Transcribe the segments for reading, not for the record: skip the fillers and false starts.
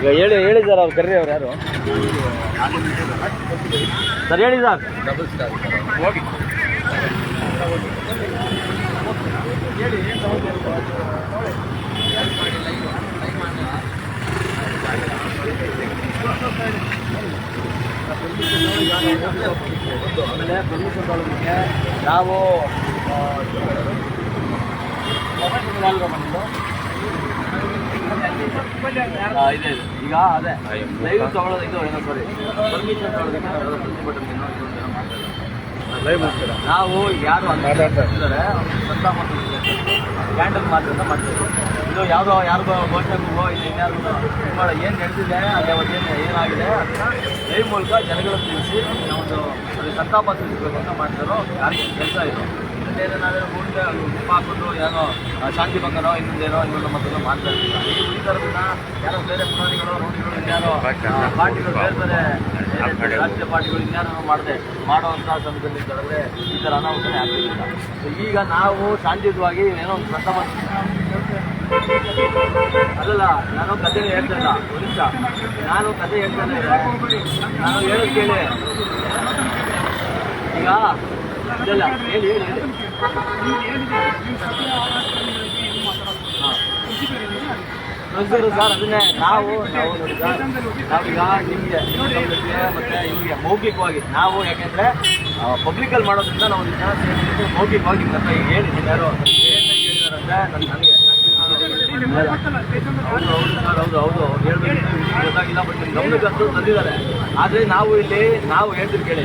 ಈಗ ಹೇಳಿ ಸರ್ ಅವ್ರು ಕರ್ರಿ ಅವ್ರು ಯಾರು ಸರ್ ಹೇಳಿ ಸರ್ ಹೋಗಿ ಆಮೇಲೆ ಪರ್ಮಿಷನ್ ತೊಗೊಳೋದಕ್ಕೆ ನಾವು ಇದೆ ಈಗ ಅದೇ ಲೈವ್ ತೊಗೊಳೋದು ಇದು ಏನೋ ಸಾರಿ ಪರ್ಮಿಷನ್ ತೊಗೊಳೋದಕ್ಕೆ ಲೈವ್ ಮಾಡ್ತೀರಾ ನಾವು ಯಾರು ಅಂತಾರೆ ಸತ್ತ ಮತ್ತು ಕ್ಯಾಂಡಲ್ ಮಾತ್ರ ಮಾಡ್ತೀವಿ ಇದು ಯಾವುದೋ ಯಾರಿಗೋ ಘೋಷಣೆಗೂ ಇದು ಇನ್ಯಾರು ಏನು ನಡೆದಿದೆ ಅದೇ ಅವತ್ತೇನು ಏನಾಗಿದೆ ಅದನ್ನು ಲೈವ್ ಮೂಲಕ ಜನಗಳು ತಿಳಿಸಿ ಒಂದು ಅದು ಸಂತಾಪ ತಿಳಿಸ್ಬೇಕು ಅಂತ ಮಾಡ್ತಾರೋ ಯಾರಿಗೆ ಕೆಲಸ ಇದು ಇನ್ನೊಂದೇನೋ ನಾವೇನೋ ಊರಿಗೆ ಉಪ್ಪು ಹಾಕೊಂಡು ಏನೋ ಶಾಂತಿ ಭಂಗನೋ ಇನ್ನೊಂದು ಮತ್ತೊಂದು ಮಾಡ್ತಾ ಇರ್ತೀವಿ ಈ ಥರದನ್ನ ಯಾರೋ ಬೇರೆ ಪುರಾಣಿಗಳು ರೋಗಿಗಳು ಇನ್ಯಾರೋ ಪಾರ್ಟಿಗಳು ಬೇರೆ ಬೇರೆ ರಾಷ್ಟ್ರೀಯ ಪಾರ್ಟಿಗಳು ಇನ್ಯಾರೋ ಮಾಡೋವಂಥ ಸಮಯದಲ್ಲಿ ಇದ್ದಾದ್ರೆ ಈ ಥರ ಅನಾಹುತನೇ ಆಗ್ತಿಲ್ಲ. ಈಗ ನಾವು ಶಾಂತಿಯುತವಾಗಿ ಏನೋ ಒಂದು ಸಂತಾಪ ಅಲ್ಲಲ್ಲ ನಾನು ಕಥೆ ಹೇಳ್ತಾ ಇಲ್ಲ ಒಂದು ನಿಮಿಷ ನಾನು ಕಥೆ ಹೇಳ್ತಾನೆ ನಾನು ಹೇಳೋದು ಕೇಳಿ ಈಗ ಇದಲ್ಲ ಹೇಳಿ ಸರ್ ಅದನ್ನೇ ನಾವು ನೋಡಿ ಸರ್ ನಾವೀಗ ನಿಮಗೆ ಮತ್ತು ಇವ್ರಿಗೆ ಮೌಖಿಕವಾಗಿ ನಾವು ಯಾಕೆಂದರೆ ಪಬ್ಲಿಕಲ್ಲಿ ಮಾಡೋದ್ರಿಂದ ನಾವು ಜನ ಸೇರಿ ಮೌಖಿಕವಾಗಿ ನಿಮ್ಮ ಹತ್ರ ಹೇಳಿದ್ದೀನಿ ಯಾರು ಹೇಳಿದಾರಂತೆ ನನಗೆ ಹೌದು ಹೇಳ್ಬೇಕು ಗೊತ್ತಾಗಿಲ್ಲ ಬಟ್ ಗಮನಕ್ಕೆ ಅಂತೂ ತಂದಿದ್ದಾರೆ. ಆದರೆ ನಾವು ಹೇಳ್ತೀವಿ ಕೇಳಿ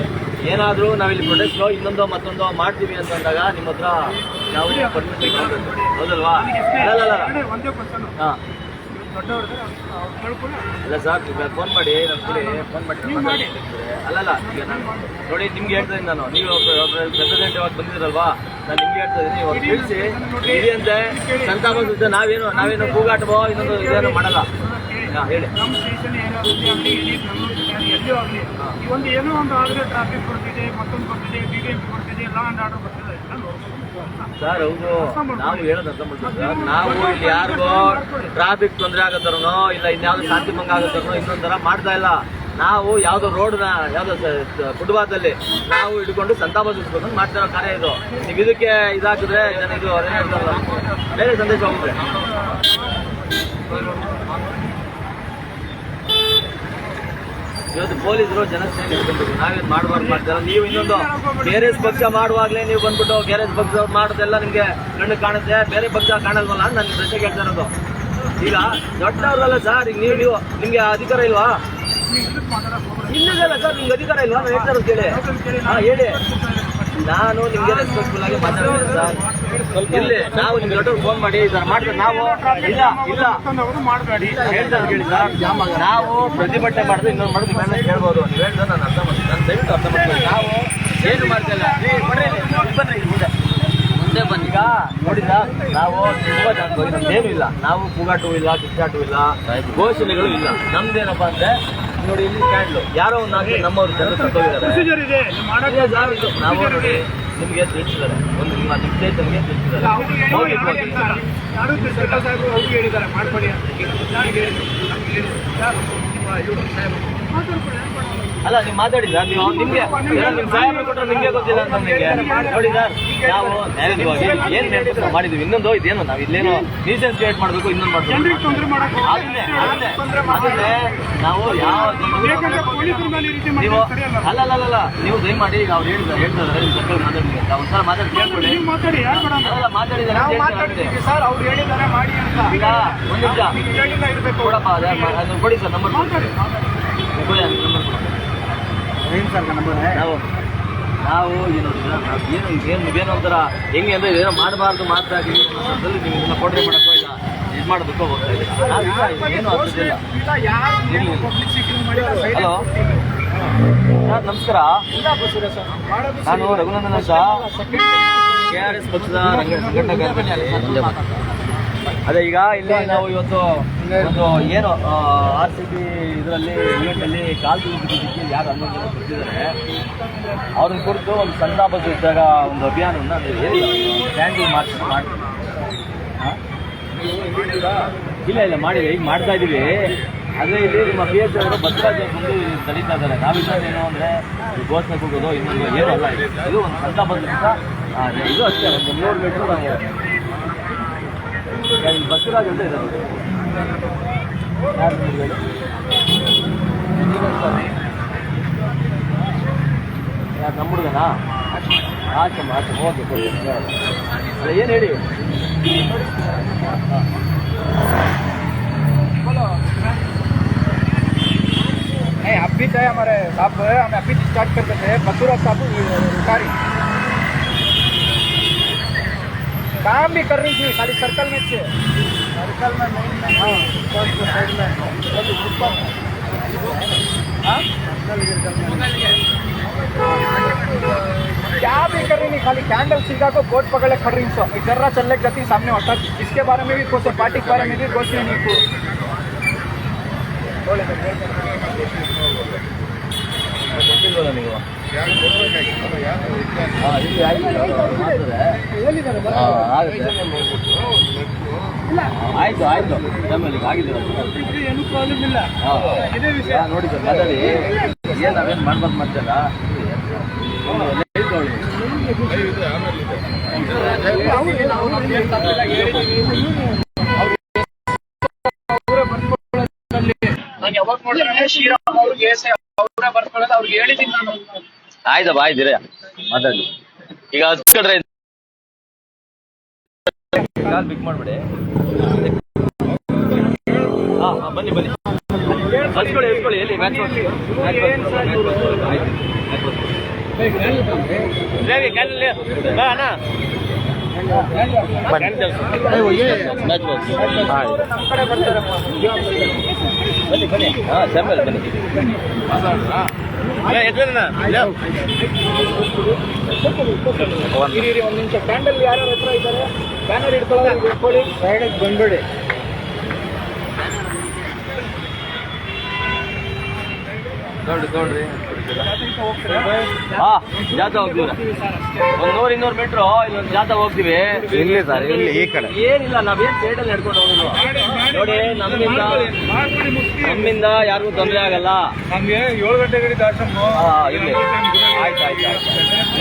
ಏನಾದರೂ ನಾವಿಲ್ಲಿ ಪ್ರೊಟೆಸ್ಟು ಇನ್ನೊಂದೋ ಮತ್ತೊಂದೋ ಮಾಡ್ತೀವಿ ಅಂತಂದಾಗ ನಿಮ್ಮ ಹತ್ರ ನಾವು ಪರ್ಮಿಷನ್ ಮಾಡಬೇಕು ಹೌದಲ್ವಾ? ಹಾಂ ಇಲ್ಲ ಸರ್ ಫೋನ್ ಮಾಡಿ ನಮ್ಮ ಕಡೆ ಫೋನ್ ಮಾಡಿ ಅಲ್ಲಲ್ಲ ಈಗ ನಾನು ನೋಡಿ ನಿಮ್ಗೆ ಹೇಳ್ತಾ ಇದ್ದೀನಿ ನಾನು ನೀವು ರೆಪ್ರೆಸೆಂಟೇಟಿವ್ ಆಗಿ ಬಂದಿದ್ದೀರಲ್ವಾ ನಾನು ನಿಮ್ಗೆ ಹೇಳ್ತಾ ಇದ್ದೀನಿ ಇವಾಗ ತಿಳಿಸಿ ಇದೆ ಅಂತೆ ಸಂತಾಪ ಸುದ್ದಿ ನಾವೇನು ಕೂಗಾಟವೋ ಇನ್ನೊಂದು ಇದೇನೋ ಮಾಡಲ್ಲ. ಹಾಂ ಹೇಳಿ ಒಂದು ಏನೋ ಒಂದು ಆದರೆ ಟ್ರಾಫಿಕ್ ಬರ್ತಿದೆ ಮತ್ತೊಂದು ಬರ್ತಿದೆ BBMP ಬರ್ತಿದೆ ಲಾ ಆ್ಯಂಡ್ ಆರ್ಡರ್ ಬರ್ತಿದೆ ಸರ್ ಹೌದು ನಾವು ಹೇಳೋದು ಅರ್ಥ ಮಾಡ್ತೀವಿ ಸರ್. ನಾವು ಇಲ್ಲಿ ಯಾರಿಗೋ ಟ್ರಾಫಿಕ್ ತೊಂದರೆ ಆಗತ್ತಾರನೋ ಇಲ್ಲ ಇನ್ಯಾವುದೋ ಶಾಂತಿ ಭಂಗ ಆಗತ್ತಾರನೋ ಇನ್ನೊಂಥರ ಮಾಡ್ತಾ ಇಲ್ಲ. ನಾವು ಯಾವುದೋ ರೋಡ್ನ ಯಾವುದೋ ಫುಟ್ಪಾತಲ್ಲಿ ನಾವು ಹಿಡ್ಕೊಂಡು ಸಂತಾಪ ಸೂಚಿಸ್ಬೇಕು ಮಾಡ್ತಿರೋ ಕಾರ್ಯ ಇದು. ನೀವು ಇದಕ್ಕೆ ಇದಾಕಿದ್ರೆ ಇದು ಹೇಳ್ತಾರಲ್ಲ ಬೇರೆ ಸಂದೇಶ ಹೋಗುತ್ತೆ. ಇವತ್ತು ಪೊಲೀಸರು ಜನಸೇನೆ ಇಟ್ಕೊಂಡ್ಬಿಟ್ಟು ನಾವೇನು ಮಾಡಬಾರ್ದು ಮಾಡ್ತಾರೆ. ನೀವು ಇನ್ನೊಂದು KRS ಪಕ್ಷ ಮಾಡುವಾಗಲೇ ನೀವು ಬಂದ್ಬಿಟ್ಟು KRS ಪಕ್ಷ ಮಾಡೋದೆಲ್ಲ ನಿಮಗೆ ಕಣ್ಣು ಕಾಣುತ್ತೆ, ಬೇರೆ ಪಕ್ಷ ಕಾಣಲ್ವಲ್ಲ ಅಂತ ನನ್ನ ಪ್ರಶ್ನೆ ಕೇಳ್ತಾ ಇರೋದು. ಈಗ ದೊಡ್ಡವ್ರಲ್ಲ ಸರ್, ಈಗ ನೀವು ನಿಮಗೆ ಅಧಿಕಾರ ಇಲ್ವಾ? ಇನ್ನಿಲ್ಲ ಸರ್, ನಿಮ್ಗೆ ಅಧಿಕಾರ ಇಲ್ವಾ? ನಾನು ಹೇಳ್ತಾ ಇರೋದು ಕೇಳಿ. ಹಾಂ ಹೇಳಿ. ನಾನು ನಿಮಗೆ ರೆಸ್ಪೆಕ್ಟ್ಫುಲ್ ಆಗಿ ಮಾತಾಡ್ತೀನಿ ಸರ್. ಇಲ್ಲಿ ನಾವು ನಿಮ್ಗೆ ದೊಡ್ಡವ್ರು ಫೋನ್ ಮಾಡಿ ಈ ಥರ ಮಾಡ್ತಾರೆ. ನಾವು ಹೇಳ್ತಾರೆ ಕೇಳಿ ಸರ್, ನಾವು ಪ್ರತಿಭಟನೆ ಮಾಡಿದ್ರೆ ಇನ್ನೊಂದು ಮಾಡೋದು ನೀವೆಲ್ಲ ಹೇಳ್ಬೋದು. ನೀವು ಹೇಳ್ತಾರೆ ನಾನು ಅರ್ಥ ಮಾಡ್ತೀನಿ, ನಾನು ದಯವಿಟ್ಟು ಅರ್ಥ ಮಾಡ್ತೀನಿ. ನಾವು ಏನು ಮಾಡ್ತಿಲ್ಲ ಮುಂದೆ ಬನ್ನಿ. ಈಗ ನೋಡಿದ ನಾವು ತುಂಬ ನಮ್ದೇನು ಇಲ್ಲ, ನಾವು ಕೂಗಾಟವೂ ಇಲ್ಲ, ಕಿಚ್ಚಾಟವೂ ಇಲ್ಲ, ಘೋಷಣೆಗಳು ಇಲ್ಲ. ನಮ್ದೇನಪ್ಪ ಅಂದ್ರೆ ನೋಡಿ ಇಲ್ಲಿ ಕ್ಯಾಂಡ್ಲು ಯಾರೋ ಒಂದು ಹಾಕಿ ನಮ್ಮವ್ರು ಜನರು ಸತ್ತೋಗಿದ್ದಾರೆ. ನಾವು ನೋಡಿ ನಿಮಗೆ ತಿಳಿಸಿದ್ದಾರೆ, ಒಂದು ನಿಮ್ಮ ನಿಶ್ಚೇತನಿಗೆ ತಿಳಿಸಿದ್ದಾರೆ. ಅಲ್ಲ ನೀವು ಮಾತಾಡಿದ ನೀವು ನಿಮ್ಗೆ ನಿಮ್ಮ ಸಾಹೇಬರು ಕೊಟ್ಟರೆ ನಿಮಗೆ ಗೊತ್ತಿಲ್ಲ ಅಂತ ನಿಮಗೆ ನೋಡಿ ಸರ್. ನಾವು ನ್ಯಾಯವಾಗಿ ಏನು ನೇತೃತ್ವ ಮಾಡಿದ್ವಿ. ಇನ್ನೊಂದು ಇದೇನು ನಾವು ಇಲ್ಲೇನೋ ನ್ಯೂಸೆನ್ಸ್ ಕ್ರಿಯೇಟ್ ಮಾಡಬೇಕು, ಇನ್ನೊಂದು ಮಾಡಬೇಕು. ಅದನ್ನೇ ನಾವು ಯಾವ ನೀವು ಅಲ್ಲ ನೀವು ದಯಮಾಡಿ ಈಗ ಅವ್ರು ಹೇಳ್ತಾರೆ ಮಾತಾಡ್ತೀವಿ ಅಂತ ಒಂದ್ಸಲ ಮಾತಾಡಿ ಕೇಳ್ಕೊಡಿ. ಅಲ್ಲ ಮಾತಾಡಿದ್ದಾರೆ ಈಗ ಒಂದು ನಿಮಿಷ ಕೊಡಪ್ಪ ಅದನ್ನು ಕೊಡಿ ಸರ್ ನಂಬರ್ ಕೊಡಿ. ನಾವು ಏನು ಒಂಥರ ಹೆಂಗೆ ಅಂದರೆ ಏನೋ ಮಾಡಬಾರ್ದು ಮಾತಾಡಿ ಸಂದರ್ಭದಲ್ಲಿ ನೀವು ಇದನ್ನ ಪೋಟ್ರೆ ಮಾಡೋಕ್ಕೋ ಇಲ್ಲ ಇದು ಮಾಡೋದಕ್ಕೋ ಹೋಗ್ತಾ ಇಲ್ಲ. ಏನು ಆಗ್ತಿಲ್ಲ. ಹಲೋ ಸರ್ ನಮಸ್ಕಾರ, ನಾನು ರಘುನಂದನ್ ಅಂತ KRS ಪಕ್ಷದ ಸಂಘಟನಾ. ಅದೇ ಈಗ ಇಲ್ಲಿ ನಾವು ಇವತ್ತು ಒಂದು ಏನು RCB ಇದರಲ್ಲಿ ಇವೆಂಟಲ್ಲಿ ಕಾಲು ತುಳಿದಿದ್ದಕ್ಕೆ ಯಾರು 11 ಜನ ಕೊಟ್ಟಿದ್ದಾರೆ ಅವ್ರನ್ನ ಕುರಿತು ಒಂದು ಸಂತಾಪ ಸೂಚಿಸಿದಾಗ ಒಂದು ಅಭಿಯಾನವನ್ನು ಕ್ಯಾಂಡಲ್ ಮಾರ್ಚ್ ಮಾಡಿ ಇಲ್ಲ ಇಲ್ಲ ಮಾಡಿಲ್ಲ, ಈಗ ಮಾಡ್ತಾ ಇದೀವಿ. ಅದೇ ಇಲ್ಲಿ ನಿಮ್ಮ ಪಿ ಎಚ್ ಅವರು ಬಸವರಾಜ್ ಮುಂದೆ ತಡೀತಾ ಇದ್ದಾರೆ. ನಾವಿದ್ದೇನು ಅಂದರೆ ಘೋಷಣೆ ಕೂಗೋದು ಇನ್ನೊಂದು ಏನೂ ಅಲ್ಲ. ಇದು ಒಂದು ಸಂತ ಬಂದ್ರಿಂದ ಇದು ಅಷ್ಟೇ, ಒಂದು 300 ಮೀಟ್ರ್ ನಾವು ಬಸವರಾಜ್ ಅಂತ ಇದ್ದಾರೆ. ಯಾರು ನಮ್ಮ ಹುಡುಗನಾ? ಆಚಮ್ಮ ಓಕೆ ಅಲ್ಲ ಏನು ಹೇಳಿ. नहीं अब भी थे हमारे साहब, हम अभी स्टार्ट करते थे बसुराज साहब रुकारी काम भी कर रही थी खाली सर्कल में थे, सर्कल में नहीं। हाँ साइड में क्या भी कर रही नहीं, खाली कैंडल सीधा को बोट पकड़े खड़ रही सो जर्रा चलने गति सामने होता। इसके बारे में भी कुछ पार्टी के बारे में भी घोषणा नहीं को ಗೊತ್ತಿಲ್ವಲ್ಲ ನೀವು? ಆಯ್ತು ಆಯ್ತು ನಮ್ಮಲ್ಲಿ ಆಗಿದೆ, ಏನು ಪ್ರಾಬ್ಲಮ್ ಇಲ್ಲ. ಇದೇ ವಿಷಯ ನೋಡಿ ಸರ್ ಮಾತಾಡಿ. ಏನು ನಾವೇನು ಮಾಡ್ಬಾರ್ದು ಮಾಡ್ತಲ್ಲ ಯಾವಾಗ ನೋಡಿದ್ರೆ ಶ್ರೀರಾಮ್ ಅವ್ರಿಗೆ ಅವರೇ ಬರ್ಕೊಳ್ಳೋದು ಅವ್ರಿಗೆ ಹೇಳಿದ್ದೀನಿ ನಾನು. ಆಯ್ತಪ್ಪ ಆಯ್ತಿರ ಮಾತಾಡಿ. ಈಗ ಹಚ್ಕೊಂಡ್ರೆ ಪಿಕ್ ಮಾಡ್ಬೇಡಿ. ಹಾಂ ಹಾಂ ಬನ್ನಿ ಬನ್ನಿ ಹಚ್ಕೊಳ್ಳಿ ಹಚ್ಕೊಳ್ಳಿ. ಎಲ್ಲಿ ಮ್ಯಾಚ್ ಅಣ್ಣ ಬನ್ನಿ ಬನ್ನಿ. ಹಾಂ ಸೆಂಬಲ್ ಬನ್ನಿ. ಒಂದು ನಿಮಿಷ ಕ್ಯಾಂಡಲ್ ಯಾರ್ಯಾರ ಹತ್ರ ಇದ್ದಾರೆ ಬ್ಯಾನರ್ ಇಟ್ಕೊಳ್ಳಿ ಸೈಡಿಗೆ ಬಂದ್ಬೇಡಿ. ನೋಡ್ರಿ ಹಾ ಜಾತಾ ಹೋಗ್ತೀವಿ. 100-200 ಮೀಟ್ರು ಇಲ್ಲೊಂದು ಜಾತಾ ಹೋಗ್ತೀವಿ. ಇಲ್ಲಿ ಸರ್ ಇಲ್ಲಿ ಈ ಕಡೆ ಏನಿಲ್ಲ, ನಾವೇನು ಸೈಡಲ್ಲಿ ನಡ್ಕೊಂಡು ಹೋಗೋದು ನೋಡಿ. ನಮ್ಮಿಂದ ಯಾರಿಗೂ ತೊಂದರೆ ಆಗಲ್ಲ. ನಮಗೆ 7 ಗಂಟೆಗೆ ಆಶ್ರಮ ಇಲ್ಲಿ ಆಯ್ತು ಆಯ್ತು ಆಯ್ತು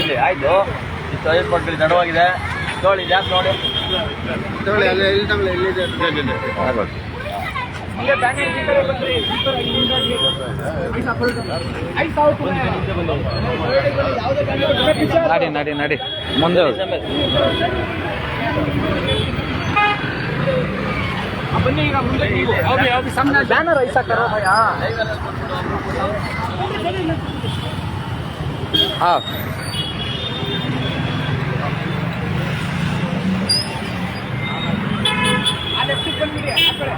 ಇಲ್ಲಿ ಆಯ್ತು. ಸೈಡ್ ಪಟ್ಬಿಡಿ ತಡವಾಗಿದೆ. ನೋಡಿ ಜಾಸ್ತಿ ನೋಡಿ ನಡಿ ನಡಿ ನಡಿ ಮುಂದೆ ಬನ್ನಿ. ಈಗ ಮುಂದೆ ಬ್ಯಾನರ್ ಐಸಾ ಕರೋ ಭಯ. ಹಾಂ ಬಂದ್ಬಿಡಿ ಆ ಕಡೆ.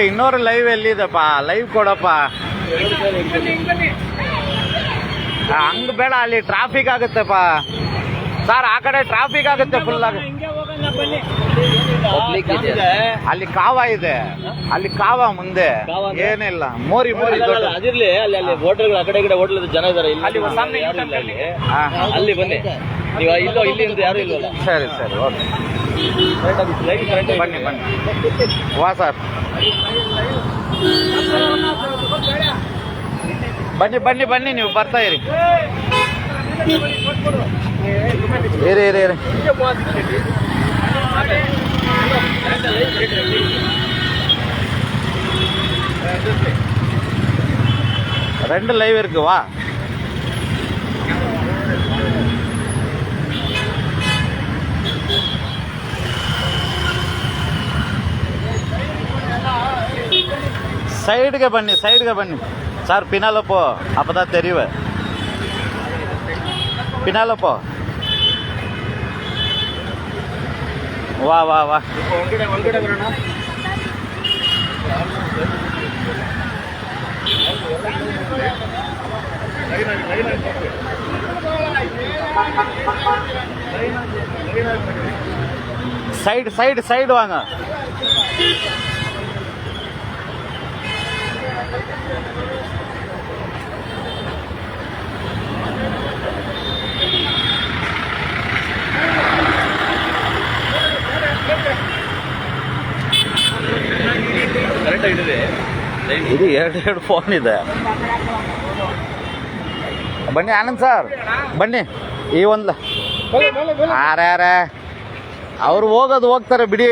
ಇನ್ನೂರು ಲೈವ್ ಎಲ್ಲಿದಪ್ಪ? ಲೈವ್ ಕೊಡಪ್ಪ. ಹಂಗ್ ಬೇಡ, ಅಲ್ಲಿ ಟ್ರಾಫಿಕ್ ಆಗುತ್ತಪ್ಪ ಸರ್. ಆ ಕಡೆ ಟ್ರಾಫಿಕ್ ಆಗುತ್ತೆ ಫುಲ್ ಆಗುತ್ತೆ. ಅಲ್ಲಿ ಕಾವ ಇದೆ, ಅಲ್ಲಿ ಕಾವ ಮುಂದೆ ಏನಿಲ್ಲ. ಮೋರಿ ಮೋರಿ ಅದಿರ್ಲಿ. ಅಲ್ಲಿ ಹೋಟೆಲ್ಗಳು ಆ ಕಡೆ ಕಡೆ ಹೋಟೆಲ್ ಜನ ಇದಾರೆ. ಅಲ್ಲಿ ಬನ್ನಿ ನೀವು. ಇಲ್ಲೋ ಇಲ್ಲಿ ಯಾರು ಇಲ್ವಲ್ಲ. ಸರಿ ಸರಿ ಓಕೆ ಬನ್ನಿ ಬನ್ನಿ. ವಾ ಸರ್ ಬನ್ನಿ ಬನ್ನಿ ಬನ್ನಿ. ನೀವು ಬರ್ತಾ ಇರಿ ಇರಿ ಇರಿ ಇರಿ. ரெண்டு லைவ் இருக்கு வா. ಸೈಡ್ಗೆ ಬನ್ನಿ ಸೈಡ್ಗೆ ಬನ್ನಿ ಸರ್. ಪಿನಾಲಪ್ಪೋ ಅಪದ ತೆರಿವೆ ಪಿನಾಲಪ್ಪೋ. ವಾ ವಾ ವಾ. ಒಳಗಡೆ ಬರೋಣ. சைடு சைடு சைடு வாங்க. ಇದು ಎರಡು ಫೋನ್ ಇದೆ. ಬನ್ನಿ ಆನಂದ್ ಸರ್, ಬನ್ನಿ. ಈ ಒಂದು ಯಾರ್ಯಾರ ಅವ್ರು ಹೋಗ್ತಾರೆ ಬಿಡಿ.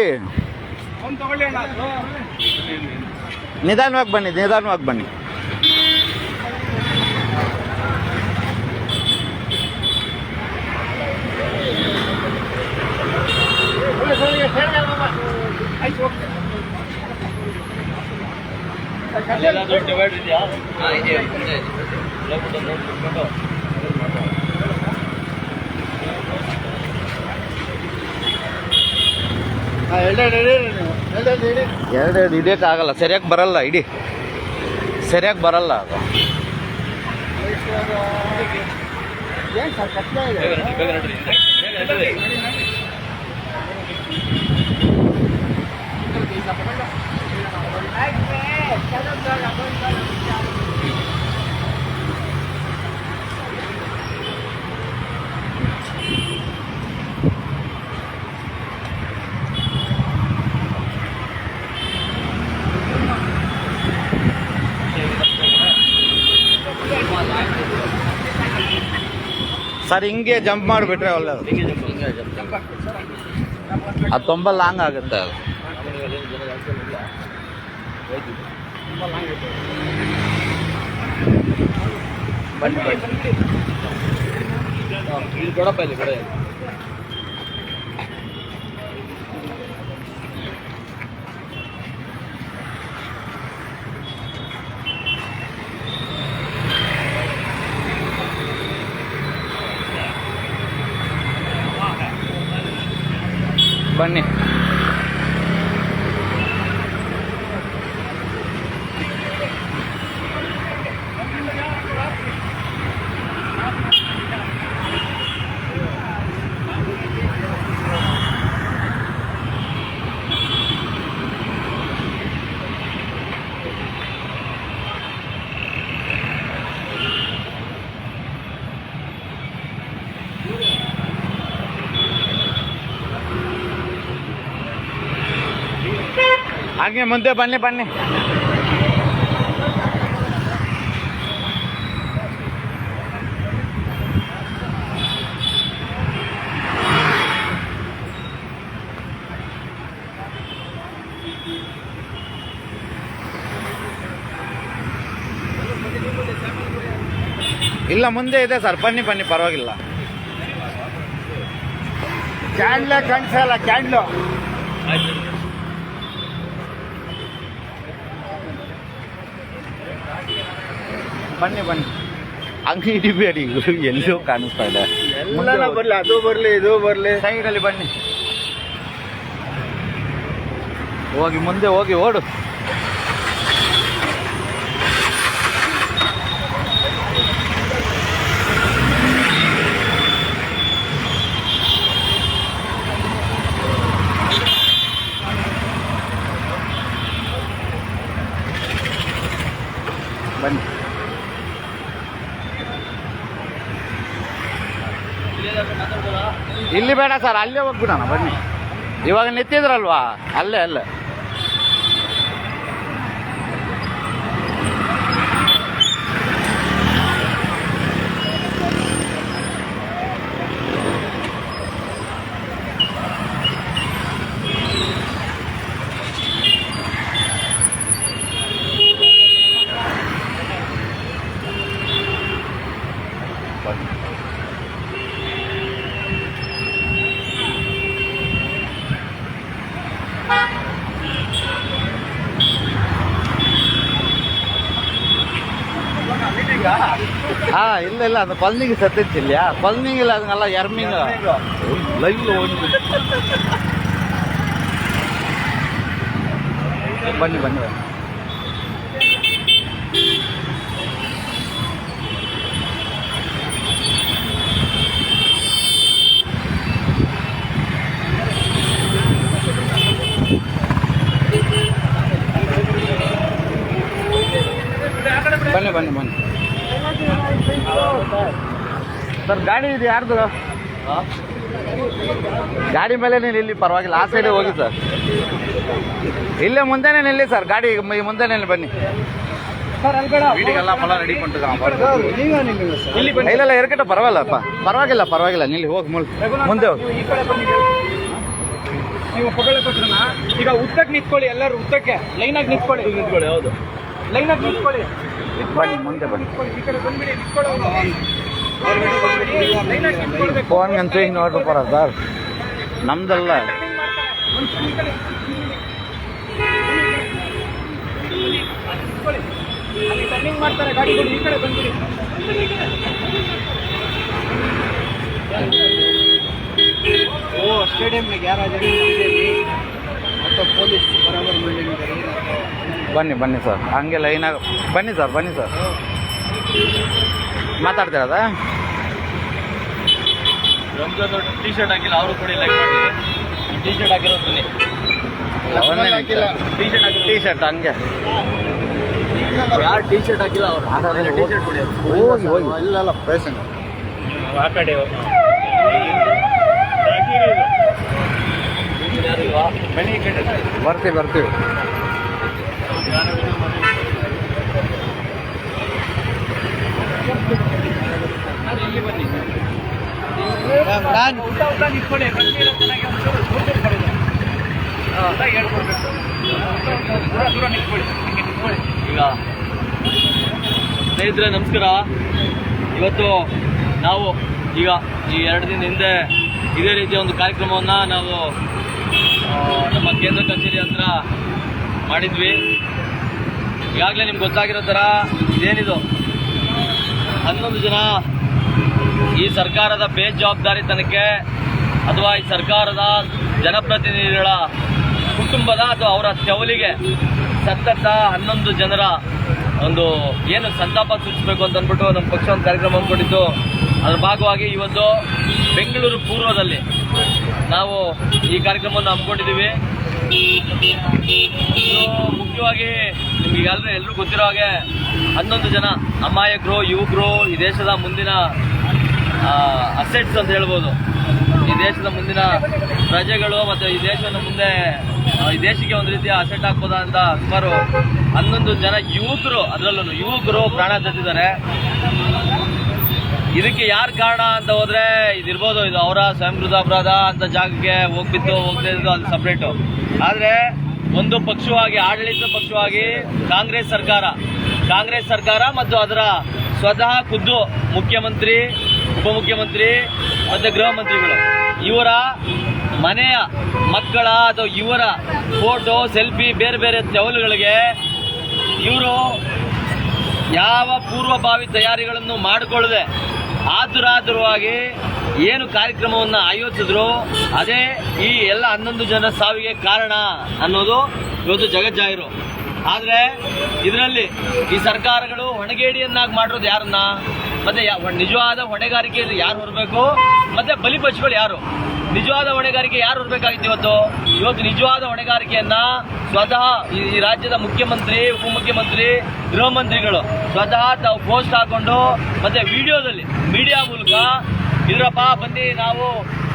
ನಿಧಾನವಾಗಿ ಬನ್ನಿ, ನಿಧಾನವಾಗಿ ಬನ್ನಿ. ಡಿವೈಡ್ ಇದೆಯಾ? ಹಾಂ ಇದೆಯಾ, ನೋಡ್ಬಿಟ್ಟು ಎರಡು ಹಿಡಿಯೋಕ್ಕಾಗಲ್ಲ, ಸರಿಯಾಗಿ ಬರಲ್ಲ, ಇಡಿ ಸರಿಯಾಗಿ ಬರಲ್ಲ ಅದು. ಸರ್ ಹಿಂಗೆ ಜಂಪ್ ಮಾಡಿಬಿಟ್ರೆ ಒಳ್ಳೆಯದು. ಅದು ತುಂಬ ಲಾಂಗ್ ಆಗುತ್ತೆ ಅದು. ಬನ್ನಿ ಇದು ಕೊಡಪ್ಪ, ಇಲ್ಲಿ ಕೊಡ. ಬನ್ನಿ. ಹಾಗೆ ಮುಂದೆ ಬನ್ನಿ ಬನ್ನಿ. ಇಲ್ಲ ಮುಂದೆ ಇದೆ ಸರ್, ಬನ್ನಿ ಬನ್ನಿ, ಪರವಾಗಿಲ್ಲ. ಕ್ಯಾಂಡ್ಲೇ ಕಾಣಿಸಲ್ಲ, ಕ್ಯಾಂಡ್ಲು. ಬನ್ನಿ ಬನ್ನಿ, ಹಂಗೆ ಹಿಡಿಬೇಡಿ, ಎಲ್ಲೋ ಕಾಣಿಸ್ತಾ ಇದೆ. ಎಲ್ಲ ಬರಲಿ, ಅದು ಬರಲಿ, ಇದು ಬರಲಿ. ಸೈಡಲ್ಲಿ ಬನ್ನಿ, ಹೋಗಿ ಮುಂದೆ ಹೋಗಿ, ಓಡು. ಬನ್ನಿ. ಇಲ್ಲಿ ಬೇಡ ಸರ್, ಅಲ್ಲೇ ಹೋಗ್ಬಿಡೋಣ ಬನ್ನಿ. ಇವಾಗ ನಿಂತಿದ್ರಲ್ವಾ, ಅಲ್ಲೇ ಅಲ್ಲೇ. ಹಾ ಇಲ್ಲ ಇಲ್ಲ, ಅದು ಕೊಲ್ನಿಗೆ ಸತ್ತಿಲ್ಲ, ಕೊಲ್ನಿಗಿಲ್ಲ, ಅದನ್ನೆಲ್ಲ ಎರ್ಮಿಂಗ್ ಲೈವ್. ಬನ್ನಿ ಬನ್ನಿ ಬನ್ನಿ. ಬನ್ನಿ ಬನ್ನಿ ಬನ್ನಿ ಸರ್. ಗಾಡಿ ಇದೆ ಯಾರ್ದು? ಗಾಡಿ ಮೇಲೆ ನಿಲ್ಲಿ, ಪರವಾಗಿಲ್ಲ, ಆ ಸೈಡೇ ಹೋಗಿ ಸರ್. ಇಲ್ಲೇ ಮುಂದೆನೇ ನಿಲ್ಲಿ ಸರ್, ಗಾಡಿ ಮುಂದೆನೇ ಬನ್ನಿ. ಸರ್ ಅಲ್ಲಿ ಬೇಡ வீட்டுக்கெல்லாம் அப்பெல்லாம் ரெடி பண்ணிட்டுருக்கான் பாருங்க. ಇಲ್ಲಿ ಬನ್ನಿ ಇಲ್ಲ இருக்கட்டும் பரவாயில்லಪ್ಪ ಪರವಾಗಿಲ್ಲ ನಿಲ್ಲಿ ಹೋಗಿ ಮುಂದೆ ಹೋಗಿ. ಈ ಕಡೆ ಬನ್ನಿ ನೀವು ಪೊಗಳೆ ಕೊಟ್ರನ ಈಗ ಉದ್ದಕ್ಕೆ ನಿಂತ್ಕೊಳ್ಳಿ ಎಲ್ಲರೂ ಉದ್ದಕ್ಕೆ ಲೈನಾಗಿ ನಿಂತ್ಕೊಳ್ಳಿ ಹೌದು ಲೈನಾಗಿ ನಿಂತ್ಕೊಳ್ಳಿ ಬನ್ನಿ ಮುಂದೆ ಬನ್ನಿ. ಈ ಕಡೆ ಬಂದ್ಬಿಡಿ ನಿಂತ್ಕೊಳ್ಳೋದು ಲೈನಾಗಿ ನಿಂತ್ಕೊಳ್ಬೇಕು ಫೋನ್ ಅಂತೂ ಹಿಂಗೆ ನೋಡ್ರಿ ಪರ ಸರ್ ನಮ್ದಲ್ಲ. ಅಲ್ಲಿ ಟರ್ನಿಂಗ್ ಮಾಡ್ತಾರೆ ಗಾಡಿಗಳು ಈ ಕಡೆ ಬಂದ್ಬಿಡಿ ಓ ಸ್ಟೇಡಿಯಂ में 11 जन ಮತ್ತು ಪೊಲೀಸ್ ಬರಾಬರ್ ಬಿಲ್ಡಿಂಗ್ ಬನ್ನಿ ಸರ್ ಹಂಗೆ ಲೈನಾಗ ಬನ್ನಿ ಸರ್ ಮಾತಾಡ್ತೀರದ ರಂಜಾನ್ ಟಿ ಶರ್ಟ್ ಹಾಕಿಲ್ಲ ಅವರು ಕೂಡ ಲೈಕ್ ಮಾಡಿ ಟಿ ಶರ್ಟ್ ಹಾಕಿರೋ ಬನ್ನಿ ಟೀ ಶರ್ಟ್ ಹಂಗೆ ಯಾರು ಟಿ ಶರ್ಟ್ ಹಾಕಿಲ್ಲ ಅವರು ಟಿ ಶರ್ಟ್ ಕೊಡಿ ಹೋಗಿ ಇಲ್ಲ ಪ್ರೆಸೆಂಟ್ ಆ ಕಡೆ ಬನ್ನಿ ಈ ಕಡೆ ಬರ್ತೀವಿ ಇಲ್ಲಿ ಬನ್ನಿ ಊಟ ನಿಂತ್ಕೊಳ್ಳಿ ಚೆನ್ನಾಗಿ ಹೇಳ್ಕೊಡ್ಬೇಕು ದೂರ ನಿಂತ್ಕೊಳ್ಳಿ ಈಗ ಸ್ನೇಹಿತರೆ ನಮಸ್ಕಾರ. ಇವತ್ತು ನಾವು ಈಗ ಈ 2 ದಿನ ಹಿಂದೆ ಇದೇ ರೀತಿಯ ಒಂದು ಕಾರ್ಯಕ್ರಮವನ್ನು ನಾವು ನಮ್ಮ ಕೇಂದ್ರ ಕಚೇರಿ ಹತ್ರ ಮಾಡಿದ್ವಿ. ಈಗಾಗಲೇ ನಿಮ್ಗೆ ಗೊತ್ತಾಗಿರೋ ಥರ ಇದೇನಿದು 11 ಜನ ಈ ಸರ್ಕಾರದ ಬೇಜವಾಬ್ದಾರಿತನಕ್ಕೆ ಅಥವಾ ಈ ಸರ್ಕಾರದ ಜನಪ್ರತಿನಿಧಿಗಳ ಕುಟುಂಬದ ಅಥವಾ ಅವರ ತೆವಲಿಗೆ ಸತತ 11 ಜನರ ಒಂದು ಏನು ಸಂತಾಪ ಸೂಚಿಸಬೇಕು ಅಂತ ಅಂದ್ಬಿಟ್ಟು ನಮ್ಮ ಪಕ್ಷ ಒಂದು ಕಾರ್ಯಕ್ರಮ ಹಮ್ಮಿಕೊಂಡಿದ್ದು. ಅದರ ಭಾಗವಾಗಿ ಇವತ್ತು ಬೆಂಗಳೂರು ಪೂರ್ವದಲ್ಲಿ ನಾವು ಈ ಕಾರ್ಯಕ್ರಮವನ್ನು ಹಮ್ಮಿಕೊಂಡಿದ್ದೀವಿ. ಮುಖ್ಯವಾಗಿ ನಿಮಗೀಗಾಗಲೇ ಎಲ್ಲರೂ ಗೊತ್ತಿರೋ ಹಾಗೆ 11 ಜನ ಅಮಾಯಕರು ಯುವಕರು ಈ ದೇಶದ ಮುಂದಿನ ಅಸೆಟ್ಸ್ ಅಂತ ಹೇಳ್ಬೋದು. ಈ ದೇಶದ ಮುಂದಿನ ಪ್ರಜೆಗಳು ಮತ್ತು ಈ ದೇಶವನ್ನು ಮುಂದೆ ಈ ದೇಶಕ್ಕೆ ಒಂದು ರೀತಿಯ ಅಸೆಟ್ ಹಾಕ್ಬೋದಾ ಅಂತ ಸುಮಾರು 11 ಜನ ಯುವಕರು, ಅದರಲ್ಲೂ ಯುವಕರು ಪ್ರಾಣ ತೆತ್ತಿದ್ದಾರೆ. ಇದಕ್ಕೆ ಯಾರು ಕಾರಣ ಅಂತ ಹೋದ್ರೆ ಇದಿರ್ಬೋದು, ಇದು ಅವರ ಸ್ವಯಂಕೃತ ಅಪರಾಧ ಅಂತ ಜಾಗಕ್ಕೆ ಹೋಗದೇ ಇದ್ದು ಅದು ಸಪ್ರೇಟು. ಆದರೆ ಒಂದು ಪಕ್ಷವಾಗಿ, ಆಡಳಿತ ಪಕ್ಷವಾಗಿ ಕಾಂಗ್ರೆಸ್ ಸರ್ಕಾರ ಮತ್ತು ಅದರ ಸ್ವತಃ ಖುದ್ದು ಮುಖ್ಯಮಂತ್ರಿ, ಉಪಮುಖ್ಯಮಂತ್ರಿ ಮತ್ತು ಗೃಹ ಮಂತ್ರಿಗಳು ಇವರ ಮನೆಯ ಮಕ್ಕಳ ಅಥವಾ ಇವರ ಫೋಟೋ ಸೆಲ್ಫಿ ಬೇರೆ ಬೇರೆ ತೆವಲುಗಳಿಗೆ ಇವರು ಯಾವ ಪೂರ್ವಭಾವಿ ತಯಾರಿಗಳನ್ನು ಮಾಡಿಕೊಳ್ಳದೆ ಆತುರಾತುರವಾಗಿ ಏನು ಕಾರ್ಯಕ್ರಮವನ್ನು ಆಯೋಜಿಸಿದ್ರು ಅದೇ ಈ ಎಲ್ಲ 11 ಜನ ಸಾವಿಗೆ ಕಾರಣ ಅನ್ನೋದು ಇವತ್ತು ಜಗಜ್ಜಾಹಿರು. ಆದರೆ ಇದರಲ್ಲಿ ಈ ಸರ್ಕಾರಗಳು ಹೊಣೆಗೇಡಿಯನ್ನಾಗಿ ಮಾಡಿರೋದು ಯಾರನ್ನ, ಮತ್ತೆ ನಿಜವಾದ ಹೊಣೆಗಾರಿಕೆ ಯಾರು ಹೊರಬೇಕು, ಮತ್ತೆ ಬಲಿಪಶುಗಳು ಯಾರು? ನಿಜವಾದ ಹೊಣೆಗಾರಿಕೆ ಯಾರು ಹೊರಬೇಕಾಗಿತ್ತು? ಇವತ್ತು ನಿಜವಾದ ಹೊಣೆಗಾರಿಕೆಯನ್ನ ಸ್ವತಃ ಈ ರಾಜ್ಯದ ಮುಖ್ಯಮಂತ್ರಿ, ಉಪಮುಖ್ಯಮಂತ್ರಿ, ಗೃಹ ಮಂತ್ರಿಗಳು ಸ್ವತಃ ತಾವು ಪೋಸ್ಟ್ ಹಾಕೊಂಡು ಮತ್ತೆ ವಿಡಿಯೋದಲ್ಲಿ ಮೀಡಿಯಾ ಮೂಲಕ ಇದ್ರಪ್ಪ ಬನ್ನಿ ನಾವು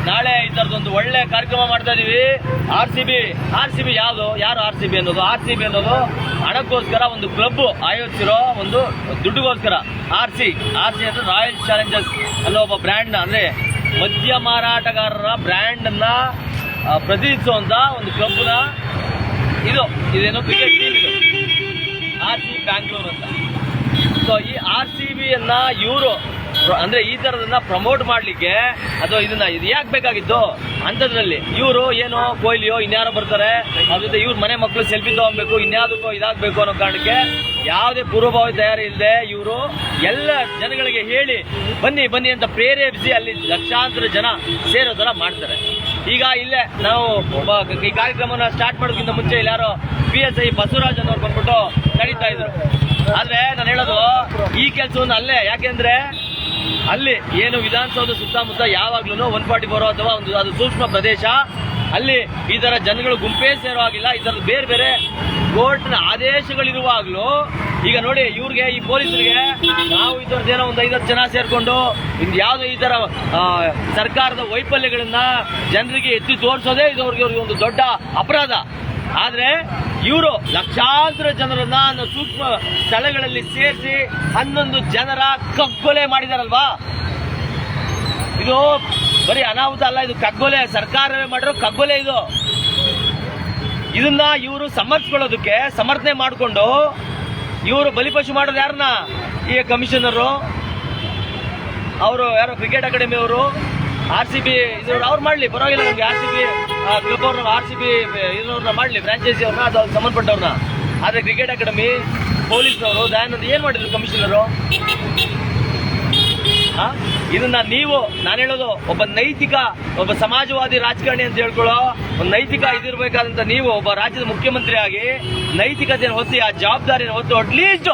ನಾಳೆ ಈ ಥರದೊಂದು ಒಳ್ಳೆ ಕಾರ್ಯಕ್ರಮ ಮಾಡ್ತಾ ಇದೀವಿ. ಆರ್ ಸಿ ಬಿ ಯಾರು ಆರ್ ಸಿ ಬಿ ಅನ್ನೋದು ಹಣಕ್ಕೋಸ್ಕರ ಒಂದು ಕ್ಲಬ್ ಆಯೋಜಿಸಿರೋ ಒಂದು ದುಡ್ಡುಗೋಸ್ಕರ ಆರ್ ಸಿ ಅಂದ್ರೆ ರಾಯಲ್ ಚಾಲೆಂಜರ್ಸ್ ಅನ್ನೋ ಒಬ್ಬ ಬ್ರ್ಯಾಂಡ್, ಅಂದ್ರೆ ಮದ್ಯ ಮಾರಾಟಗಾರರ ಬ್ರ್ಯಾಂಡ್ ಅನ್ನ ಪ್ರತಿನಿಧಿಸುವಂತ ಒಂದು ಕ್ಲಬ್ನ ಇದೇನೋ ಕ್ರಿಕೆಟ್ ಟೀಮ್ ಇದು ಆರ್ ಸಿ ಬ್ಯಾಂಗ್ಳೂರ್ ಅಂತ. ಸೊ ಈ ಆರ್ ಸಿ ಬಿಯನ್ನ ಇವರು ಅಂದ್ರೆ ಈ ತರದನ್ನ ಪ್ರಮೋಟ್ ಮಾಡ್ಲಿಕ್ಕೆ ಅಥವಾ ಇದು ಯಾಕೆ ಬೇಕಾಗಿತ್ತು ಅಂತದ್ರಲ್ಲಿ ಇವರು ಏನೋ ಕೊಹ್ಲಿಯೋ ಇನ್ಯಾರೋ ಬರ್ತಾರೆ, ಅದ್ರ ಇವ್ರ ಮನೆ ಮಕ್ಕಳು ಸೆಲ್ಫಿ ತಗೊಬೇಕು, ಇನ್ಯಾವುದಕ್ಕೋ ಇದಾಗಬೇಕು ಅನ್ನೋ ಕಾರಣಕ್ಕೆ ಯಾವುದೇ ಪೂರ್ವಭಾವಿ ತಯಾರಿ ಇಲ್ಲದೆ ಇವರು ಎಲ್ಲ ಜನಗಳಿಗೆ ಹೇಳಿ ಬನ್ನಿ ಅಂತ ಪ್ರೇರೇಪಿಸಿ ಅಲ್ಲಿ ಲಕ್ಷಾಂತರ ಜನ ಸೇರೋ ತರ ಮಾಡ್ತಾರೆ. ಈಗ ಇಲ್ಲೇ ನಾವು ಈ ಕಾರ್ಯಕ್ರಮನ ಸ್ಟಾರ್ಟ್ ಮಾಡೋದಕ್ಕಿಂತ ಮುಂಚೆ ಇಲ್ಲಿ ಯಾರೋ PSI ಬಸವರಾಜ್ ಅನ್ನೋರು ಬಂದ್ಬಿಟ್ಟು ಕರೀತಾ ಇದ್ರು. ಆದ್ರೆ ನಾನು ಹೇಳೋದು ಈ ಕೆಲಸವನ್ನು ಅಲ್ಲೇ, ಯಾಕೆಂದ್ರೆ ಅಲ್ಲಿ ಏನು ವಿಧಾನಸೌಧ ಸುತ್ತಮುತ್ತ ಯಾವಾಗ್ಲೂ 144 ಅಥವಾ ಅದು ಸೂಕ್ಷ್ಮ ಪ್ರದೇಶ, ಅಲ್ಲಿ ಈ ತರ ಜನಗಳು ಗುಂಪೇ ಸೇರೋ ಆಗಿಲ್ಲ. ಈ ತರದ ಬೇರೆ ಬೇರೆ ಕೋರ್ಟ್ನ ಆದೇಶಗಳಿರುವಾಗ್ಲೂ ಈಗ ನೋಡಿ ಇವ್ರಿಗೆ, ಈ ಪೊಲೀಸರಿಗೆ ನಾವು ಈ ತರದ್ದೇನೋ ಒಂದು 5-10 ಜನ ಸೇರ್ಕೊಂಡು ಯಾವ್ದು ಈ ತರ ಸರ್ಕಾರದ ವೈಫಲ್ಯಗಳನ್ನ ಜನರಿಗೆ ಎತ್ತಿ ತೋರಿಸೋದೇ ಇದು ಅವ್ರಿಗೆ ಒಂದು ದೊಡ್ಡ ಅಪರಾಧ. ಆದ್ರೆ ಇವರು ಲಕ್ಷಾಂತರ ಜನರನ್ನ ಸೂಕ್ಷ್ಮ ಸ್ಥಳಗಳಲ್ಲಿ ಸೇರಿಸಿ 11 ಜನರ ಕಗ್ಗೊಲೆ ಮಾಡಿದಾರಲ್ವಾ. ಇದು ಬರೀ ಅನಾಹುತ ಅಲ್ಲ, ಇದು ಕಗ್ಗೊಲೆ, ಸರ್ಕಾರವೇ ಮಾಡಿರೋ ಕಗ್ಗೊಲೆ ಇದು. ಇದನ್ನ ಇವರು ಸಮರ್ಥಿಸ್ಕೊಳ್ಳೋದಕ್ಕೆ ಸಮರ್ಥನೆ ಮಾಡಿಕೊಂಡು ಇವರು ಬಲಿಪಶು ಮಾಡೋದು ಯಾರನ್ನ? ಈ ಕಮಿಷನರು, ಅವರು ಯಾರೋ ಕ್ರಿಕೆಟ್ ಅಕಾಡೆಮಿ ಅವರು, RCB ಇದ್ರವ್ರು ಅವ್ರು ಮಾಡಲಿ, ಪರವಾಗಿಲ್ಲ ನಮಗೆ. RCB ಕ್ಲಬ್ ಅವ್ರನ್ನ, RCB ಇದ್ರವ್ರನ್ನ ಮಾಡಲಿ, ಫ್ರಾಂಚೈಸಿ ಅವ್ರನ್ನ, ಅದು ಸಂಬಂಧಪಟ್ಟವ್ರನ್ನ. ಆದರೆ ಕ್ರಿಕೆಟ್ ಅಕಾಡೆಮಿ, ಪೊಲೀಸ್ನವರು, ದಯಾನಂದ್ ಏನು ಮಾಡಿದ್ರು ಕಮಿಷನರು? ಇದನ್ನ ನೀವು, ನಾನು ಹೇಳೋದು, ಒಬ್ಬ ನೈತಿಕ, ಒಬ್ಬ ಸಮಾಜವಾದಿ ರಾಜಕಾರಣಿ ಅಂತ ಹೇಳ್ಕೊಳ್ಳೋ ಒಂದು ನೈತಿಕ ಇದಿರ್ಬೇಕಾದಂತ ನೀವು ಒಬ್ಬ ರಾಜ್ಯದ ಮುಖ್ಯಮಂತ್ರಿ ಆಗಿ ನೈತಿಕತೆಯನ್ನು ಹೊತ್ತಿ, ಆ ಜವಾಬ್ದಾರಿಯನ್ನು ಹೊತ್ತು ಅಟ್ಲೀಸ್ಟ್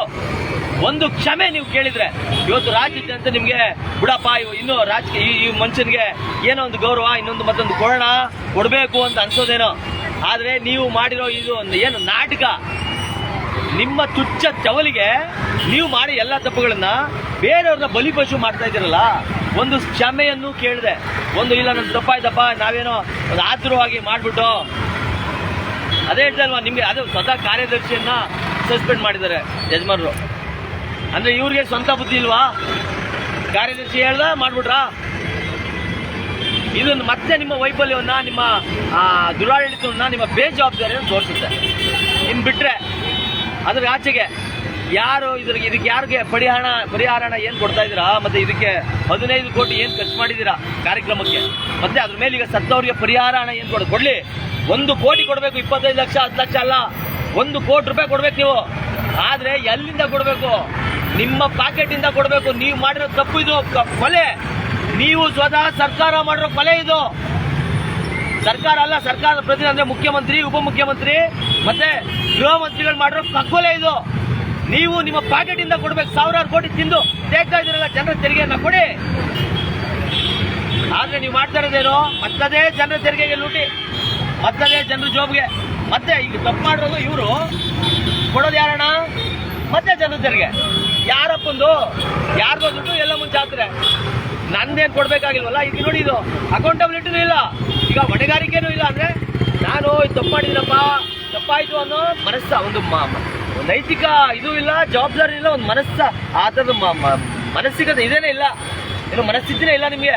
ಒಂದು ಕ್ಷಮೆ ನೀವು ಕೇಳಿದ್ರೆ ಇವತ್ತು ರಾಜ್ಯದ ಅಂತ ನಿಮ್ಗೆ ಬಿಡಪ್ಪ, ಇನ್ನು ರಾಜಕೀಯ ಈ ಮನುಷ್ಯನಿಗೆ ಏನೋ ಒಂದು ಗೌರವ, ಇನ್ನೊಂದು ಮತ್ತೊಂದು ಕೊಡಬೇಕು ಅಂತ ಅನ್ಸೋದೇನೋ. ಆದ್ರೆ ನೀವು ಮಾಡಿರೋ ಇದು ಒಂದು ಏನು ನಾಟಕ, ನಿಮ್ಮ ತುಚ್ಛ ಚವಲಿಗೆ ನೀವು ಮಾಡಿ ಎಲ್ಲ ತಪ್ಪುಗಳನ್ನ ಬೇರೆಯವ್ರನ್ನ ಬಲಿಪಶು ಮಾಡ್ತಾ ಇದ್ದೀರಲ್ಲ. ಒಂದು ಕ್ಷಮೆಯನ್ನು ಕೇಳಿದೆ, ಒಂದು ಇಲ್ಲ ನನ್ನ ತಪ್ಪಾಯ್ತಪ್ಪ, ನಾವೇನೋ ಒಂದು ಆತುರವಾಗಿ ಮಾಡ್ಬಿಟ್ಟು, ಅದೇ ಹೇಳ್ತಲ್ವಾ ನಿಮ್ಗೆ. ಅದು ಸ್ವತಃ ಕಾರ್ಯದರ್ಶಿಯನ್ನ ಸಸ್ಪೆಂಡ್ ಮಾಡಿದ್ದಾರೆ ಯಜಮಾನರು. ಅಂದ್ರೆ ಇವ್ರಿಗೆ ಸ್ವಂತ ಬುದ್ಧಿ ಇಲ್ವಾ? ಕಾರ್ಯದರ್ಶಿ ಹೇಳ್ದ ಮಾಡ್ಬಿಟ್ರಾ? ಇದನ್ನು ಮತ್ತೆ ನಿಮ್ಮ ವೈಫಲ್ಯವನ್ನ, ನಿಮ್ಮ ದುರಾಡಳಿತವನ್ನ, ನಿಮ್ಮ ಬೇಜವಾಬ್ದಾರಿಯನ್ನು ತೋರಿಸುತ್ತೆ. ಇನ್ನು ಬಿಟ್ರೆ ಅದ್ರ ಆಚೆಗೆ ಯಾರು ಇದಕ್ಕೆ ಯಾರಿಗೆ ಪರಿಹಾರ ಏನು ಕೊಡ್ತಾ ಇದ್ದೀರಾ? ಮತ್ತೆ ಇದಕ್ಕೆ 15 ಕೋಟಿ ಏನು ಖರ್ಚು ಮಾಡಿದ್ದೀರಾ ಕಾರ್ಯಕ್ರಮಕ್ಕೆ? ಮತ್ತೆ ಅದ್ರ ಮೇಲೆ ಈಗ ಸತ್ತವರಿಗೆ ಪರಿಹಾರ ಹಣ ಏನು ಕೊಡ್ಲಿ? 1 ಕೋಟಿ ಕೊಡಬೇಕು, 25 ಲಕ್ಷ 10 ಲಕ್ಷ ಅಲ್ಲ, 1 ಕೋಟಿ ರೂಪಾಯಿ ಕೊಡ್ಬೇಕು ನೀವು. ಆದ್ರೆ ಎಲ್ಲಿಂದ ಕೊಡಬೇಕು? ನಿಮ್ಮ ಪಾಕೆಟ್ ಇಂದ ಕೊಡಬೇಕು. ನೀವು ಮಾಡಿರೋ ತಪ್ಪು ಇದು, ಕೊಲೆ. ನೀವು ಸ್ವತಃ ಸರ್ಕಾರ ಮಾಡಿರೋ ಕೊಲೆ ಇದು. ಸರ್ಕಾರ ಅಲ್ಲ, ಸರ್ಕಾರದ ಪ್ರತಿನಿಧಿ ಅಂದ್ರೆ ಮುಖ್ಯಮಂತ್ರಿ, ಉಪಮುಖ್ಯಮಂತ್ರಿ ಮತ್ತೆ ಗೃಹ ಮಂತ್ರಿಗಳು ಮಾಡಿರೋ ಕಗ್ಗೊಲೆ ಇದು. ನೀವು ನಿಮ್ಮ ಪಾಕೆಟ್ ಇಂದ ಕೊಡ್ಬೇಕು. 1000 ಕೋಟಿ ತಿಂದು ತೇಗ್ತಾ ಇದ್ದೀರಲ್ಲ ಜನರ ತೆರಿಗೆಯನ್ನ ಕೊಡಿ. ಆದ್ರೆ ನೀವು ಮಾಡ್ತಾ ಇರೋದೇನು? ಮತ್ತದೇ ಜನರ ತೆರಿಗೆಗೆ ಲೂಟಿ, ಮತ್ತದೇ ಜನರ ಜೋಬ್ಗೆ. ಮತ್ತೆ ಈಗ ತಪ್ಪು ಮಾಡಿರೋದು ಇವರು, ಕೊಡೋದು ಯಾರಣ್ಣ? ಮತ್ತೆ ಜನರ ತೆರಿಗೆ. ಯಾರಪ್ಪಂದು? ಯಾರ್ದೋ ದುಡ್ಡು ಎಲ್ಲ ಮುಂಚೆ ಹಾಕ್ತಾರೆ. ನಂದೇನು ಕೊಡ್ಬೇಕಾಗಿಲ್ವಲ್ಲ. ಈಗ ನೋಡಿ, ಇದು ಅಕೌಂಟಬಿಲಿಟಿನೂ ಇಲ್ಲ, ಈಗ ಹೊಣೆಗಾರಿಕೆನೂ ಇಲ್ಲ. ಅಂದ್ರೆ ನಾನು ತಪ್ಪು ಮಾಡಿದ್ದೀನಪ್ಪ, ತಪ್ಪಾಯ್ತು ಅನ್ನೋ ಮನಸ್ಸ, ಒಂದು ನೈತಿಕ ಇದು ಇಲ್ಲ, ಜವಾಬ್ದಾರಿ ಇಲ್ಲ, ಒಂದು ಮನಸ್ಸ, ಆ ಥರದ ಮನಸ್ಸಿಗತೆ ಇದೇನೇ ಇಲ್ಲ, ಏನು ಮನಸ್ಥಿತಿನೇ ಇಲ್ಲ ನಿಮಗೆ.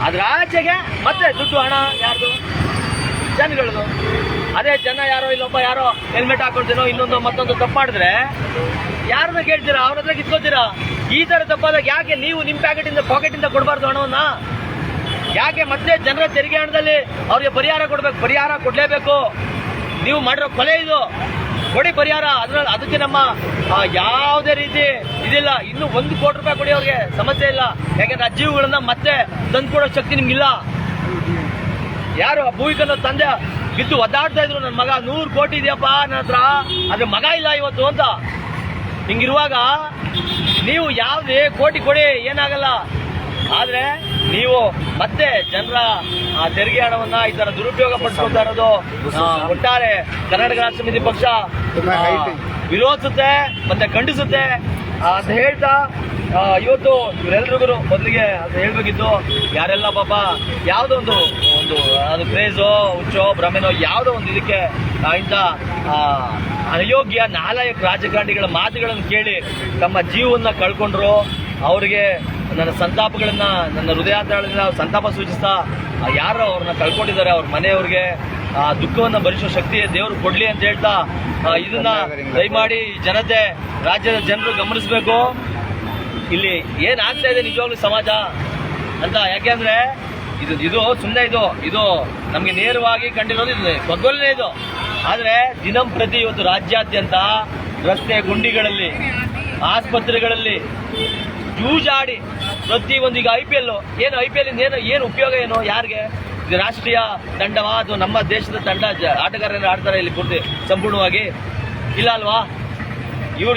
ಅದ್ರ ಆಚೆಗೆ ಮತ್ತೆ ದುಡ್ಡು, ಹಣ ಯಾರ್ದು? ಜನಗಳದು. ಅದೇ ಜನ ಯಾರೋ ಇಲ್ಲೊಬ್ಬ ಯಾರೋ ಹೆಲ್ಮೆಟ್ ಹಾಕೊಳ್ತೀನೋ ಇನ್ನೊಂದು ಮತ್ತೊಂದು ತಪ್ಪು ಮಾಡಿದ್ರೆ ಯಾರನ್ನ ಕೇಳ್ತೀರಾ? ಅವ್ರ ಹತ್ರ ಕಿತ್ಕೋತೀರಾ? ಈ ತರ ತಪ್ಪಾದಾಗ ಯಾಕೆ ನೀವು ನಿಮ್ಮ ಪಾಕೆಟ್ ಇಂದ ಕೊಡಬಾರ್ದು ಹಣವನ್ನ? ಯಾಕೆ ಮತ್ತೆ ಜನರ ತೆರಿಗೆ ಹಣದಲ್ಲಿ ಅವ್ರಿಗೆ ಪರಿಹಾರ ಕೊಡ್ಬೇಕು? ಪರಿಹಾರ ಕೊಡ್ಲೇಬೇಕು. ನೀವು ಮಾಡಿರೋ ಕೊಲೆ ಇದು, ಕೊಡಿ ಪರಿಹಾರ. ಅದಕ್ಕೆ ನಮ್ಮ ಯಾವುದೇ ರೀತಿ ಇದಿಲ್ಲ. ಇನ್ನು 1 ಕೋಟಿ ರೂಪಾಯಿ ಕೊಡಿ ಅವ್ರಿಗೆ, ಸಮಸ್ಯೆ ಇಲ್ಲ. ಯಾಕೆಂದ್ರೆ ಆ ಜೀವಗಳನ್ನ ಮತ್ತೆ ತಂದ್ಕೊಡೋ ಶಕ್ತಿ ನಿಮ್ಗಿಲ್ಲ. ಯಾರು ಭೂವಿಕನ ತಂದೆ ಬಿದ್ದು ಒದ್ದಾಡ್ತಾ ಇದ್ರು, ನನ್ನ ಮಗ 100 ಕೋಟಿ ಇದೆಯಪ್ಪ ನನ್ನ ಹತ್ರ, ಆದ್ರೆ ಮಗ ಇಲ್ಲ ಇವತ್ತು ಅಂತ. ಹಿಂಗಿರುವಾಗ ನೀವು ಯಾವುದೇ ಕೋಟಿ ಕೊಡಿ, ಏನಾಗಲ್ಲ. ಆದ್ರೆ ನೀವು ಮತ್ತೆ ಜನರ ತೆರಿಗೆ ಹಣವನ್ನ ಈ ತರ ದುರುಪಯೋಗ ಪಡಿಸ್ಕೊಳ್ತಾ ಇರೋದು ಒಟ್ಟಾರೆ ಕರ್ನಾಟಕ ರಾಷ್ಟ್ರ ಸಮಿತಿ ಪಕ್ಷ ವಿರೋಧಿಸುತ್ತೆ ಮತ್ತೆ ಖಂಡಿಸುತ್ತೆ ಅಂತ ಹೇಳ್ತಾ, ಇವತ್ತು ಇವರೆಲ್ರಿಗೂ ಮೊದಲಿಗೆ ಅದು ಹೇಳ್ಬೇಕಿತ್ತು, ಯಾರೆಲ್ಲ ಪಾಪ ಯಾವುದೋ ಒಂದು ಅದು ಕ್ರೇಜೋ ಹುಚ್ಚೋ ಭ್ರಮೆನೋ ಯಾವುದೋ ಒಂದು ಇದಕ್ಕೆ ಇಂಥ ಅಯೋಗ್ಯ ನಾಲಾಯಕ ರಾಜಕಾರಣಿಗಳ ಮಾತುಗಳನ್ನು ಕೇಳಿ ತಮ್ಮ ಜೀವನ್ನ ಕಳ್ಕೊಂಡ್ರು. ಅವರಿಗೆ ನನ್ನ ಸಂತಾಪಗಳನ್ನ, ನನ್ನ ಹೃದಯಾತರದಿಂದ ಸಂತಾಪ ಸೂಚಿಸ್ತಾ, ಯಾರು ಅವ್ರನ್ನ ಕಳ್ಕೊಂಡಿದ್ದಾರೆ ಅವ್ರ ಮನೆಯವ್ರಿಗೆ ದುಃಖವನ್ನ ಭರಿಸೋ ಶಕ್ತಿ ದೇವರು ಕೊಡ್ಲಿ ಅಂತ ಹೇಳ್ತಾ, ಇದನ್ನ ದಯಮಾಡಿ ಜನತೆ, ರಾಜ್ಯದ ಜನರು ಗಮನಿಸಬೇಕು. ಇಲ್ಲಿ ಏನಾಗ್ತಾ ಇದೆ ನಿಜವಾಗ್ಲೂ ಸಮಾಜ ಅಂತ. ಯಾಕೆಂದ್ರೆ ಇದು ಸುಮ್ಮನೆ ಇದು ನಮ್ಗೆ ನೇರವಾಗಿ ಕಂಡಿರೋದು ಇದು ಕಗ್ಗೊಲೆ ಇದು. ಆದ್ರೆ ದಿನಂಪ್ರತಿ ಇವತ್ತು ರಾಜ್ಯಾದ್ಯಂತ ರಸ್ತೆ ಗುಂಡಿಗಳಲ್ಲಿ, ಆಸ್ಪತ್ರೆಗಳಲ್ಲಿ ಜೂಜಾಡಿ ಪ್ರತಿ ಒಂದು, ಈಗ IPL ಇಂದ ಏನು ಉಪಯೋಗ ಏನು? ಯಾರಿಗೆ? ಇದು ರಾಷ್ಟ್ರೀಯ ತಂಡವಾ ಅಥವಾ ನಮ್ಮ ದೇಶದ ತಂಡ ಆಟಗಾರರು ಆಡ್ತಾರೆ ಇಲ್ಲಿ ಪೂರ್ತಿ ಸಂಪೂರ್ಣವಾಗಿ? ಇಲ್ಲ ಅಲ್ವಾ?